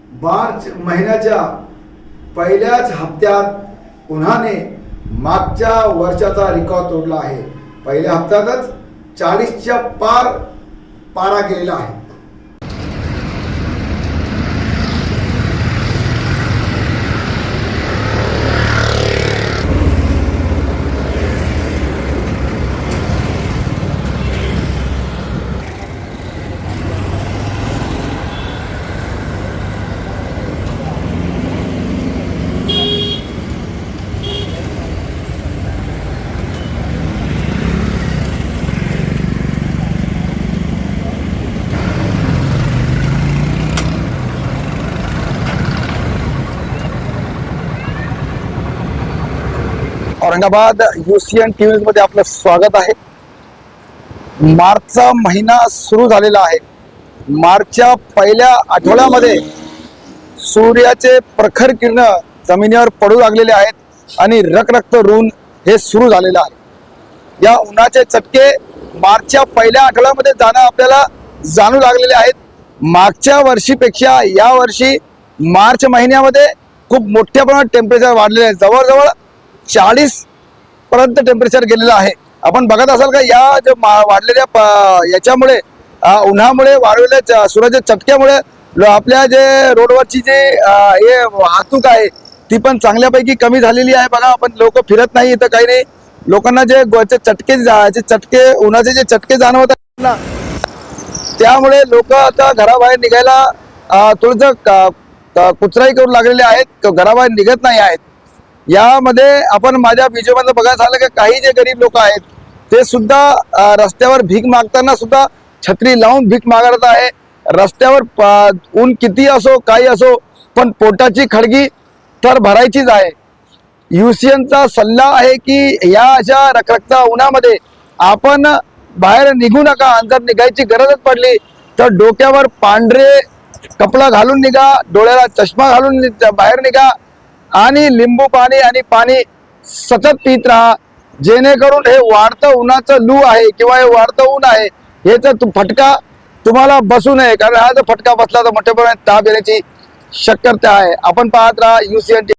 मार्च महिन्याच्या पहिल्याच हप्त्यात उन्हाने मागच्या वर्षाचा रेकॉर्ड तोडला आहे। पहिल्या हप्त्यातच 40च्या पार पारा गेलेला आहे। औरंगाबाद UCN टीव्ही मध्ये आपलं स्वागत आहे। मार्चचा महिना सुरू झालेला आहे। मार्चच्या पहिल्या आठवड्यामध्ये सूर्याचे प्रखर किरण जमिनीवर पडू लागलेले आहेत आणि रखरखत ऊन हे सुरू झालेलं आहे। या उन्हाचे चटके मार्चच्या पहिल्या आठवड्यामध्ये आपल्याला जाणू लागलेले आहेत। मागच्या वर्षीपेक्षा या वर्षी मार्च महिन्यामध्ये खूप मोठ्या प्रमाणात टेम्परेचर वाढलेले आहे। जवळजवळ 40 पर्यंत टेम्परेचर गेलेलं आहे। आपण बघत असाल का या जो वाढलेल्या याच्यामुळे उन्हामुळे वाढलेल्या सूर्याच्या चटक्यामुळे आपल्या जे रोडवरची जे हे वाहतूक आहे ती पण चांगल्यापैकी कमी झालेली आहे। बघा आपण लोक फिरत नाही इथं काही नाही। लोकांना जे चटके उन्हाचे जे चटके जाणवत आहेत ना त्यामुळे लोक आता घराबाहेर निघायला थोडंसं कुचराई करू लागलेले आहेत, घराबाहेर निघत नाही आहेत। यामध्ये आपण माझ्या व्हिडिओमध्ये बघायला झालं की काही जे गरीब लोक आहेत ते सुद्धा रस्त्यावर भीक मागताना सुद्धा छत्री लावून भीक मागत आहे। रस्त्यावर ऊन किती असो काही असो पण पोटाची खळगी तर भरायचीच आहे। UCNचा सल्ला आहे की या अशा रखरखत्या उन्हामध्ये आपण बाहेर निघू नका। जर निघायची गरजच पडली तर डोक्यावर पांढरे कपडा घालून निघा, डोळ्याला चष्मा घालून बाहेर निघा आणि लिंबू पाणी आणि पाणी सतत पीत राहा, जेणेकरून हे वाढतं उन्हाचं लू आहे किंवा हे वाढतं ऊन आहे याचा फटका तुम्हाला बसू नये। कारण हा जर फटका बसला तर मोठ्या प्रमाणात ताप येण्याची शक्यता आहे। आपण पाहत राहा UCN।